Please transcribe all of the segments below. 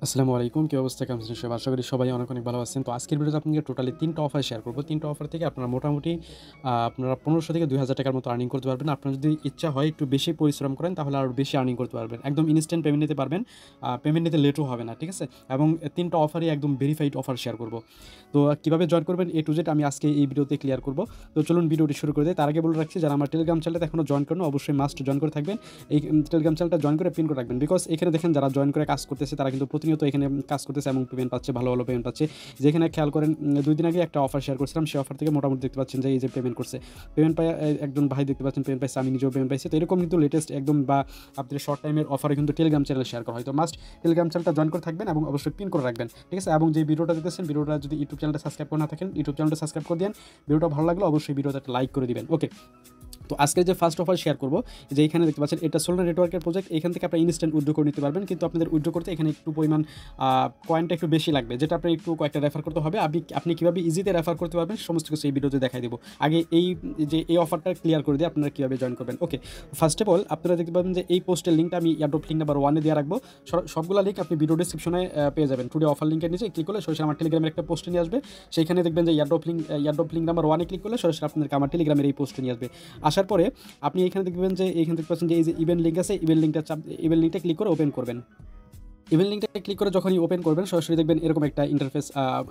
আসসালামু আলাইকুম। কি অবস্থা? কেমন আছেন সবাই? আশা করি সবাই অনেক, অনেক ভালো আছেন। তো আজকের ভিডিওতে আপনাকে টোটালি ৩ টা অফার শেয়ার করব। ৩ টা অফার থেকে আপনারা মোটামুটি আপনারা ১৫০০ থেকে ৳২,০০০ টাকার মতো আর্নিং করতে পারবেন। আপনার যদি ইচ্ছা হয় একটু বেশি পরিশ্রম করেন তাহলে আরও বেশি আর্নিং করতে পারবেন। একদম ইনস্ট্যান্ট পেমেন্ট নিতে পারবেন। পেমেন্ট নিতে লেটও হবে না। ঠিক আছে? এবং ৩ টা অফারই একদম ভেরিফাইড অফার শেয়ার করব। তো কিভাবে জয়েন করবেন A to Z আমি আজকে এই ভিডিওতে ক্লিয়ার করব। তো চলুন ভিডিওটি শুরু করে দেই। তার আগে বলে রাখছি যারা আমার টেলিগ্রাম চ্যানেলটা এখনো জয়েন করেন অবশ্যই মাস্ট জয়েন করে থাকবেন। এই টেলিগ্রাম চ্যানেলটা জয়েন করে পিন করে রাখবেন। বিকজ এখানে দেখেন যারা জয়েন করে কাজ করতেছে তারা কিন্তু প্রতিনিয়ত এখানে কাজ করতেছে এবং পেমেন্ট পাচ্ছে, ভালো, ভালো পেমেন্ট পাচ্ছে। যেখানে খেয়াল করেন ২ দিন আগে একটা অফার শেয়ার করছিলাম। সেই অফার থেকে মোটামুটি দেখতে পাচ্ছেন যে এই যে পেমেন্ট করছে। পেমেন্ট পায় একজন ভাই দেখতে পাচ্ছেন পেমেন্ট পাইছে, আমি নিজেও পেমেন্ট পাইছি। তো এরকম কিন্তু লেটেস্ট একদম বা আপনাদের শর্ট টাইমের অফারে কিন্তু টেলিগ্রাম চ্যানেলে শেয়ার করা হয়। তো মাস্ট টেলিগ্রাম চ্যানেলটা জয়েন করে থাকবেন এবং অবশ্যই পিন করে রাখবেন। ঠিক আছে? এবং যে ভিডিওটা দেখতেছেন ভিডিওটা যদি ইউটিউব চ্যানেলটা সাবস্ক্রাইব করে না থাকেন ইউটিউব চ্যানেলটা সাবস্ক্রাইব করে দিন। ভিডিওটা ভালো লাগলে অবশ্যই ভিডিওতে একটা লাইক করে দিবেন। ওকে। তো আজকে যে ফার্স্ট অফার শেয়ার করব যে এখানে দেখতে পাচ্ছেন এটা সোলার নেটওয়ার্কের প্রজেক্ট। এখান থেকে আপনারা ইনস্ট্যান্ট উইথড্র করে নিতে পারবেন, কিন্তু আপনাদের উইথড্র করতে এখানে একটু পরিমাণ কয়েনটা একটু বেশি লাগবে, যেটা আপনার একটু কয়েকটা রেফার করতে হবে। আপনি কীভাবে ইজিতে রেফার করতে পারবেন সমস্ত কিছু এই ভিডিওতে দেখাই দেবো। আগে এই অফারটা ক্লিয়ার করে দিয়ে আপনারা কীভাবে জয়েন করবেন। ওকে, ফার্স্ট অফ অল আপনারা দেখতে পাবেন যে এই পোস্টের লিঙ্কটা আমি এয়ারড্রপ লিঙ্ক নাম্বার 1-এ দিয়ে রাখবো। সবগুলো লিঙ্ক আপনি ভিডিও ডিসক্রিপশনে পেয়ে যাবেন। টুডে অফার লিঙ্কের নিচে ক্লিক করলে সরাসরি আমার টেলিগ্রামের একটা পোস্টে নিয়ে আসবে। সেইখানে দেখবেন যে এয়ারড্রপ লিঙ্ক নাম্বার 1-এ ক্লিক করলে সরাসরি আপনাদেরকে আমার টেলিগ্রামের এই পোস্টে নিয়ে আসবে। আসার পরে আপনি এখানে দেখবেন যে এইখানে দেখতে পাচ্ছেন যে এই যে ইভেন্ট লিঙ্ক আছে, ইভেন্ট লিঙ্কটা ক্লিক করে ওপেন করবেন। ইভেন্ট লিঙ্কটা ক্লিক করে যখনই ওপেন করবেন সরাসরি দেখবেন এরকম একটা ইন্টারফেস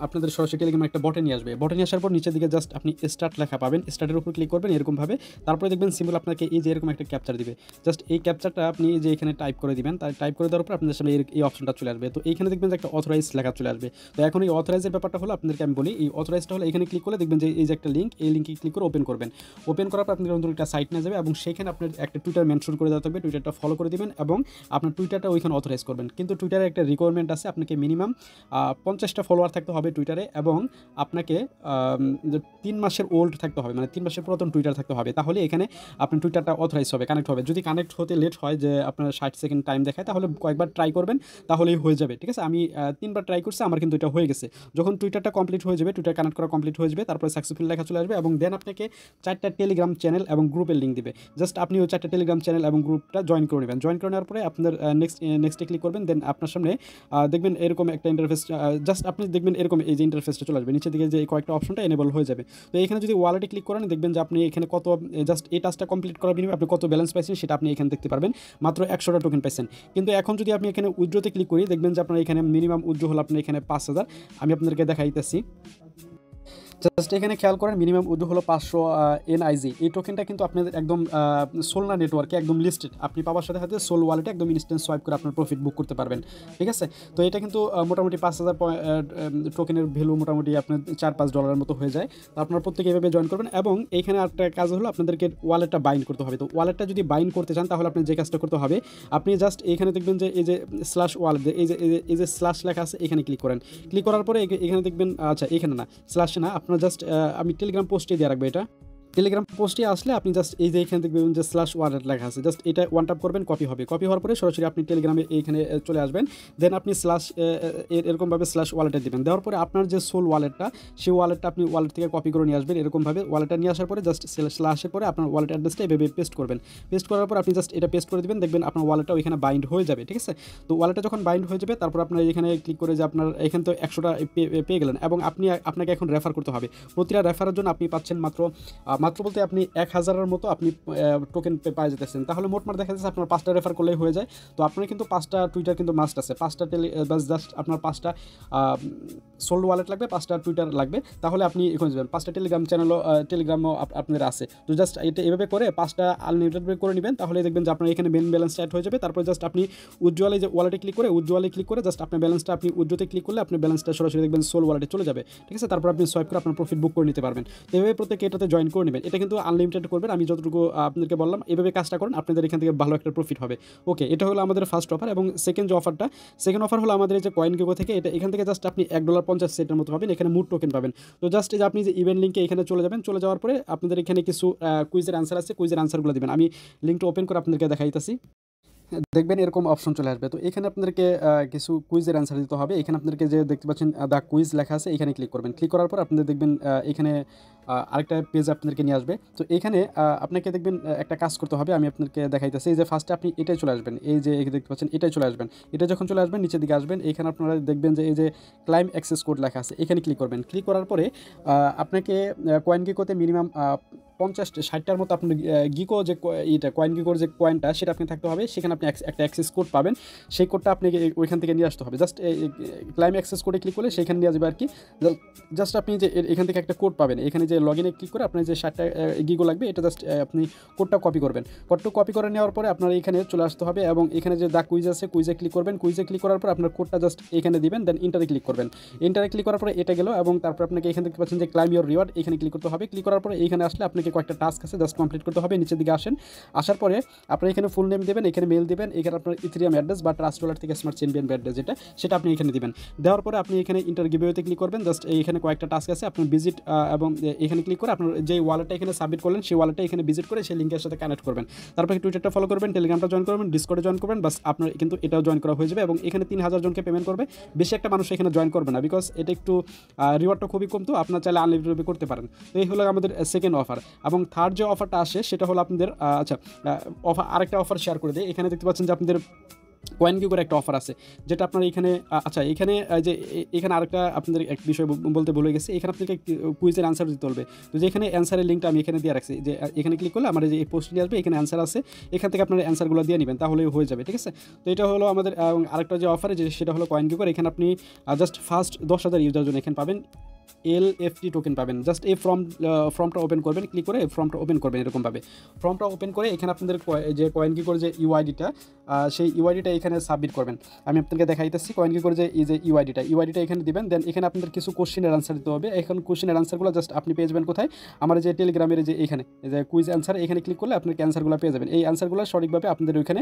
আপনাদের সরাসরি টেলিগ্রামে একটা বটে নিয়ে আসবে। বটে নিয়ে আসার পর নিচের দিকে জাস্ট আপনি স্টার্ট লেখা পাবেন। স্টার্টের উপর ক্লিক করবেন এরকমভাবে। তারপরে দেখবেন সিম্বল আপনাকে এই যে এরকম একটা ক্যাপচার দিবে। জাস্ট এই ক্যাপচারটা আপনি যে এখানে টাইপ করে দিবেন, তাই টাইপ করে দেওয়ার পর আপনাদের সামনে এই অপশনটা চলে আসবে। তো এইখানে দেখবেন যে একটা অথরাইজ লেখা চলে আসবে। তো এখন এই অথরাইজের ব্যাপারটা হলো আপনাদেরকে আমি বলি, এই অথরাইজটা হলো এখানে ক্লিক করলে দেখবেন যে এই যে একটা লিঙ্ক, এই লিঙ্কে ক্লিক করে ওপেন করবেন। ওপেন করার পর আপনাদের অন্তত একটা সাইট নিয়ে যাবে এবং সেখানে আপনার একটা টুইটার মেনশন করে দেওয়া থাকবে। টুইটারটা ফলো করে দিবেন এবং আপনার টুইটারটা ওইখানে অথরাইজ করবেন। কিন্তু টুইটারে একটা রিকোয়ারমেন্ট আছে, আপনাকে মিনিমাম 50টা ফলোয়ার থাকতে হবে টুইটারে এবং আপনাকে 3 মাসের ওল্ড থাকতে হবে, মানে 3 মাসের পুরাতন টুইটার থাকতে হবে। তাহলে এখানে আপনার টুইটারটা অথরাইজ হবে, কানেক্ট হবে। যদি কানেক্ট হতে লেট হয়, যে আপনার 60 সেকেন্ড টাইম দেখায়, তাহলে কয়েকবার ট্রাই করবেন, তাহলেই হয়ে যাবে। ঠিক আছে? আমি 3বার ট্রাই করছি, আমার কিন্তু এটা হয়ে গেছে। যখন টুইটারটা কমপ্লিট হয়ে যাবে, টুইটার কানেক্ট করা কমপ্লিট হয়ে যাবে, তারপরে সাকসেসফুল লেখা চলে আসবে এবং দেন আপনাকে 4টা টেলিগ্রাম চ্যানেল এবং গ্রুপের লিঙ্ক দিবে। জাস্ট আপনি ওই 4টা টেলিগ্রাম চ্যানেল এবং গ্রুপটা জয়েন করে নেবেন। জয়েন করে নেওয়ার পরে আপনার নেক্সটে ক্লিক করবেন। দেন আপনার সামনে দেখবেন এরকম একটা ইন্টারফেস, জাস্ট আপনি দেখবেন এরকম এই যে ইন্টারফেসটা চলে আসবে। নিচের দিকে যে এই কয়েকটা অপশনটা এনেবল হয়ে যাবে। তো এখানে যদি ওয়ালেটে ক্লিক করেন দেখবেন যে আপনি এখানে কত, জাস্ট এই টাস্কটা কমপ্লিট করার বিনিময়ে আপনি কত ব্যালেন্স পাইছেন সেটা আপনি এখানে দেখতে পারবেন। মাত্র 100টা টোকেন পাইছেন। কিন্তু এখন যদি আপনি এখানে উইথড্রোতে ক্লিক করি দেখবেন যে আপনার এখানে মিনিমাম উইথড্রো হলো আপনার এখানে 5000। আমি আপনাদেরকে দেখাইতেছি। জাস্ট এখানে খেয়াল করেন মিনিমাম উইথড্র হলো 500 এনআইজি। এই টোকেনটা কিন্তু আপনাদের একদম সোলনা নেটওয়ার্কে একদম লিস্টেড। আপনি পাওয়ার সাথে সাথে সোল ওয়ালেটে একদম ইনস্ট্যান্ট সোয়াইপ করে আপনার প্রফিট বুক করতে পারবেন। ঠিক আছে? তো এটা কিন্তু মোটামুটি 5000 টোকেনের ভ্যালু মোটামুটি আপনার $4-5 মতো হয়ে যায়। তো আপনারা প্রত্যেকে এভাবে জয়েন করবেন এবং এইখানে একটা কাজ হলো আপনাদেরকে ওয়ালেটটা বাইন্ড করতে হবে। তো ওয়ালেটটা যদি বাইন্ড করতে চান তাহলে আপনি যে কাজটা করতে হবে, আপনি জাস্ট এখানে দেখবেন যে এই যে স্ল্যাশ ওয়ালেট, এই যে স্ল্যাশ লেখা আছে এখানে ক্লিক করেন। ক্লিক করার পরে এখানে দেখবেন, আচ্ছা এখানে না, স্ল্যাশ না, আপনার জাস্ট আমি টেলিগ্রাম পোস্টে দিয়ে রাখবো এটা। টেলিগ্রাম পোস্টে আসলে আপনি জাস্ট এই যে এখানে দেখবেন যে স্ল্যাশ ওয়ালেট লেখা আছে, জাস্ট এটা ওয়ান ট্যাপ করবেন, কপি হবে। কপি হওয়ার পরে সরাসরি আপনি টেলিগ্রামে এইখানে চলে আসবেন। দেন আপনি স্ল্যাশ এরকমভাবে স্ল্যাশ ওয়ালেটে দেবেন। দেওয়ার পরে আপনার যে সোল ওয়ালেটটা, সেই ওয়ালেটটা আপনি ওয়ালেট থেকে কপি করে নিয়ে আসবেন। এরকমভাবে ওয়ালেটটা নিয়ে আসার পরে জাস্ট স্ল্যাশের পরে আপনার ওয়ালেট অ্যাড্রেসটা এভাবে পেস্ট করবেন। পেস্ট করার পর আপনি জাস্ট এটা পেস্ট করে দেবেন, দেখবেন আপনার ওয়ালেটটা ওইখানে বাইন্ড হয়ে যাবে। ঠিক আছে? তো ওয়ালেটটা যখন বাইন্ড হয়ে যাবে তারপর আপনার এখানে ক্লিক করে যে আপনার এখানে তো 100টা পেয়ে গেলেন এবং আপনাকে এখন রেফার করতে হবে। প্রতিটা রেফারের জন্য আপনি পাচ্ছেন মাত্র বলতে আপনি 1000-এর মতো আপনি টোকেন পাওয়া যেতেছেন। তাহলে মোটমাট দেখা যাচ্ছে আপনার 5টা রেফার করলেই হয়ে যায়। তো আপনার কিন্তু 5টা টুইটার কিন্তু মাস্ট আছে, 5টা জাস্ট আপনার 5টা সোল্ড ওয়ালেট লাগবে, 5টা টুইটার লাগবে, তাহলে আপনি এখন যাবেন। 5টা টেলিগ্রামও আপনাদের আছে। তো জাস্ট এটা এভাবে করে 5টা আনলিমিটেড করে নেবেন, তাহলে দেখবেন যে আপনার এখানে মেন ব্যালেন্স অ্যাড হয়ে যাবে। তারপর জাস্ট আপনি উজ্জ্বলে যে ওয়ালেটে ক্লিক করে জাস্ট আপনার ব্যালেন্সটা আপনি উজ্জ্বতে ক্লিক করলে আপনার ব্যালেন্সটা সরাসরি দেখবেন সোল ওয়ালেটে চলে যাবে। ঠিক আছে? তারপর আপনি সোয়াইপ করে আপনার প্রফিট বুক করে নিতে পারবেন। তো এভাবে প্রত্যেকে এটাতে জয়েন করে নেবেন। এটা কিন্তু আনলিমিটেড করবেন, আমি যতটুকু আপনাদেরকে বললাম এভাবে কাজটা করেন, আপনাদের এখান থেকে ভালো একটা প্রফিট হবে। ওকে, এটা হলো আমাদের ফার্স্ট অফার। এবং সেকেন্ড অফার হলো আমাদের এই যে কয়েন গেগো থেকে, এখান থেকে জাস্ট আপনি $1.50 মতো পাবেন। এখানে মুড টোকেন পাবেন। তো জাস্ট এই যে আপনি যে ইভেন্ট লিঙ্কে এখানে চলে যাবেন, চলে যাওয়ার পরে আপনাদের এখানে কিছু কুইজের অ্যান্সার আছে, কুইজের অ্যান্সারগুলো দিবেন। আমি লিঙ্কটা ওপেন করে আপনাদেরকে দেখাইতেছি। দেখবেন এরকম অপশন চলে আসবে। তো এখানে আপনাদেরকে কিছু কুইজের অ্যান্সার দিতে হবে। এখানে আপনাদেরকে যে দেখতে পাচ্ছেন দ্য কুইজ লেখা আছে, এখানে ক্লিক করবেন। ক্লিক করার পর আপনাদের দেখবেন এখানে আরেকটা পেজ আপনাদেরকে নিয়ে আসবে। তো এখানে আপনাকে দেখবেন একটা কাজ করতে হবে, আমি আপনাদেরকে দেখাইতেছি। এই যে ফার্স্টে আপনি এটাই চলে আসবেন, এই যে দেখতে পাচ্ছেন এটাই চলে আসবেন। এটা যখন চলে আসবেন নিচের দিকে আসবেন, এখানে আপনারা দেখবেন যে এই যে ক্লাইম অ্যাক্সেস কোড লেখা আছে, এখানে ক্লিক করবেন। ক্লিক করার পরে আপনাকে কয়েন গিকোতে মিনিমাম 50-60টার মতো আপনার গিকো যে এইটা কয়েন গিকোর যে কয়েনটা সেটা আপনি থাকতে হবে। সেখানে আপনি একটা অ্যাক্সেস কোড পাবেন, সেই কোডটা আপনাকে ওইখান থেকে নিয়ে আসতে হবে। জাস্ট ক্লাইম অ্যাক্সেস কোডে ক্লিক করলে সেইখানে নিয়ে যাবে আর কি। জাস্ট আপনি যে এখান থেকে একটা কোড পাবেন, এখানে যে লগ ইনে ক্লিক করে আপনার যে 60টা গিগো লাগবে, এটা জাস্ট আপনি কোডটা কপি করবেন। কোডটা কপি করে নেওয়ার পরে আপনার এখানে চলে আসতে হবে এবং এখানে যে দা কুইজ আছে কুইজে ক্লিক করবেন। কুইজে ক্লিক করার পর আপনার কোডটা জাস্ট এখানে দিবেন, দেন ইন্টারে ক্লিক করবেন। ইন্টারে ক্লিক করার পরে এটা গেল এবং তারপর আপনাকে এখানে দেখতে পাচ্ছেন যে ক্লাইম ইউর রিওয়ার্ড, এখানে ক্লিক করতে হবে। ক্লিক করার পরে এখানে আসলে আপনাকে কয়েকটা টাস্ক আছে জাস্ট কমপ্লিট করতে হবে। নিচের দিকে আসেন, আসার পরে আপনার এখানে ফুল নেম দেবেন, এখানে মেল দেবেন, এখানে আপনার ইথেরিয়াম অ্যাড্রেস বা ট্রাস্ট ওয়ালেট থেকে স্মার্ট চেইন বিএনবি অ্যাড্রেস সেটা আপনি এখানে দিবেন। দেওয়ার পরে আপনি এখানে ইন্টার গিভওয়েতে ক্লিক করবেন। জাস্ট এখানে কয়েকটা টাস্ক আছে, আপনি ভিজিট এবং এখানে ক্লিক করে আপনার যে ওয়ালেটটা এখানে সাবমিট করলেন সেই ওয়ালেটটা এখানে ভিজিট করে সেই লিঙ্কের সাথে কানেক্ট করবেন। তারপরে টুইটারটা ফলো করবেন, টেলিগ্রামটা জয়েন করবেন, ডিসকর্ডে জয়েন করবেন, বাস আপনার কিন্তু এটাও জয়েন করা হয়ে যাবে। এবং এখানে 3000 জনকে পেমেন্ট করবে, বেশি একটা মানুষ এখানে জয়েন করবে না, বিকজ এটা একটু রিওয়ার্ডটা খুবই কম, তো আপনার চাইলে আনলিমিটেড করতে পারেন। তো এই হলো আমাদের সেকেন্ড অফার। এবং থার্ড যে অফারটা আসে সেটা হলো আপনাদের আচ্ছা অফার, আরেকটা অফার শেয়ার করে দিই। এখানে দেখতে পাচ্ছেন যে আপনাদের কয়েন গিকোর একটা অফার আছে, যেটা আপনার এখানে আচ্ছা এখানে যে এখানে আরেকটা আপনাদের এক বিষয় বলতে ভুলে গেছি। এখানে আপনাকে কুইজের অ্যান্সার দিতে হবে। তো যেখানে অ্যান্সারের লিঙ্কটা আমি এখানে দিয়ে রাখছি, যে এখানে ক্লিক করলে আমার যে এই পোস্ট নিয়ে আসবে, এখানে অ্যান্সার আছে, এখান থেকে আপনার অ্যান্সারগুলো দিয়ে নেবেন, তাহলে হয়ে যাবে। ঠিক আছে, তো এটা হলো আমাদের আরেকটা যে অফার, যে সেটা হলো কয়েন গিকোর। এখানে আপনি জাস্ট ফার্স্ট 10,000 ইউজার জন্য এখানে পাবেন LFT টোকেন পাবেন। জাস্ট এই ফর্মটা ওপেন করবেন, ক্লিক করে ফর্মটা ওপেন করবেন। এরকমভাবে ফর্মটা ওপেন করে এখানে আপনাদের যে কয়েন গিকোর যে ইউআইডিটা, সেই ইউআইডিটা এখানে সাবমিট করবেন। আমি আপনাদেরকে দেখাইতেছি কয়েন গিকোর যে এই যে ইউআইডিটা এখানে দিবেন। দেন এখানে আপনাদের কিছু কোশ্চেনের আনসার দিতে হবে। এখন কোশ্চেনের আনসারগুলো জাস্ট আপনি পেয়ে যাবেন কোথায়, আমার যে টেলিগ্রামের যে এখানে যে কুইজ অ্যান্সার, এখানে ক্লিক করলে আপনার অ্যান্সারগুলো পেয়ে যাবেন। এই অ্যান্সারগুলো সঠিকভাবে আপনাদের ওইখানে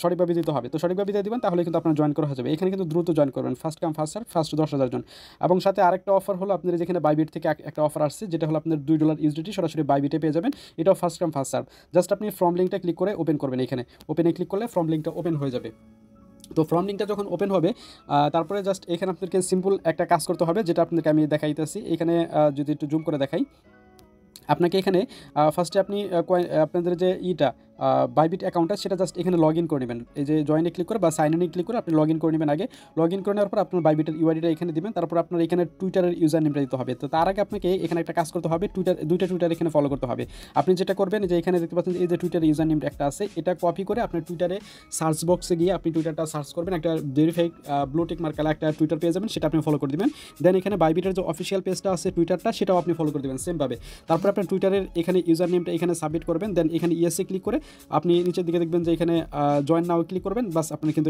সঠিকভাবে দিতে হবে। তো সঠিকভাবে দিয়ে দিবেন, তাহলে কিন্তু আপনার জয়েন করা হয়ে যাবে। এখানে কিন্তু দ্রুত জয়েন করবেন, first come first serve, first 10,000 জন। এবং সাথে আরেকটা অফার হলো আপনাদের যেখানে বাইবিট থেকে একটা অফার আসছে, যেটা হলো আপনার $2 ইউএসডিটি সরাসরি বাইবিটে পেয়ে যাবেন। এটাও first come first serve. Just আপনি ফর্ম লিঙ্কটা ক্লিক করে ওপেন করবেন, এখানে ওপেনে ক্লিক করলে ফর্ম লিঙ্কটা ওপেন হয়ে যাবে। তো ফর্ম লিঙ্কটা যখন ওপেন হবে, তারপরে জাস্ট এখানে আপনাদেরকে সিম্পল একটা কাজ করতে হবে, যেটা আপনাদেরকে আমি দেখাইতেছি। এখানে যদি একটু জুম করে দেখাই আপনাকে, এখানে ফার্স্টে আপনি আপনাদের যে বাইবিট অ্যাকাউন্টটা সেটা জাস্ট এখানে লগ ইন করে নেবেন। এই যে জয়েনে ক্লিক করে বা সাইন ইনে ক্লিক করে আপনি লগ ইন করে নেবেন। আগে লগ ইন করে নেওয়ার পর আপনার বাইবিটের ইউআইডিটা এখানে দিবেন। তারপর আপনার এখানে টুইটারের ইউজার নেমটা দিতে হবে। তো তার আগে আপনাকে এখানে একটা কাজ করতে হবে, দুইটা টুইটার এখানে ফলো করতে হবে। আপনি যেটা করবেন, যে এখানে দেখতে পাচ্ছেন এই যে টুইটার ইউজার নেমটা একটা আছে, এটা কপি করে আপনার টুইটারে সার্চ বক্সে গিয়ে আপনি টুইটারটা সার্চ করবেন, একটা ভেরিফাইড ব্লু টিক মার্ক একটা টুইটার পেয়ে যাবেন, সেটা আপনি ফলো করে দিবেন। দেন এখানে বাইবিটের যে অফিসিয়াল পেজটা আছে টুইটারটা, সেটাও আপনি ফলো করে দেবেন সেমভাবে। তারপর আপনার টুইটারের এখানে ইউজার নেমটা এখানে সাবমিট করবেন। দেন এখানে ইয়েসে ক্লিক করে আপনি নিচের দিকে দেখবেন যে এখানে জয়েন নাও ক্লিক করবেন, বাস আপনার কিন্তু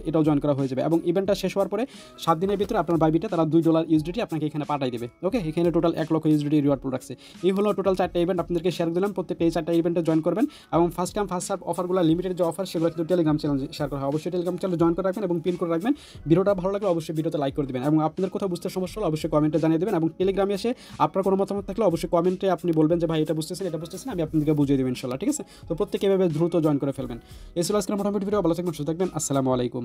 এটাও জয়েন করা হয়ে যাবে। এবং ইভেন্টটা শেষ হওয়ার পরে 7 দিনের ভিতরে আপনার বাইবিটে তারা $2 ইউএসডিটি আপনাকে এখানে পাঠিয়ে দেবে। ওকে, এখানে টোটাল 1 লক্ষ ইউএসডিটি রিওয়ার্ড পুল রাখছে। এই হলো টোটাল 4টা ইভেন্ট আপনাদেরকে শেয়ার দিলাম। প্রত্যেকটা এই 4টা ইভেন্টে জয়েন করবেন এবং ফার্স্ট কাম ফার্স্ট সার্ভ অফারগুলো, লিমিটেড যে অফার, সেগুলো কিন্তু টেলিগ্রাম চ্যানেলে শেয়ার করা হয়। অবশ্যই টেলিগ্রাম চ্যানেলে জয়েন করে রাখবেন এবং পিন করে রাখবেন। ভিডিওটা ভালো লাগলে অবশ্যই ভিডিওতে লাইক করে দেবেন এবং আপনাদের কোথাও বুঝতে সমস্যা হলে অবশ্যই কমেন্টে জানিয়ে দেবেন। এবং টেলিগ্রামে এসে আপনার কোনো মতামত থাকলে অবশ্যই কমেন্টে আপনি বলবেন যে ভাই এটা বুঝতেছেন, এটা বুঝতেছেন, আমি আপনাদেরকে বুঝিয়ে দেবেন ইনশাআল্লাহ। ঠিক আছে, তো প্রত্যেকে এভাবে দ্রুত জয়েন করে ফেলবেন। এই ছিল আজকের মোটামুটি ভিডিও। ভালো থাকবেন, সুস্থ থাকবেন। আসসালামু আলাইকুম।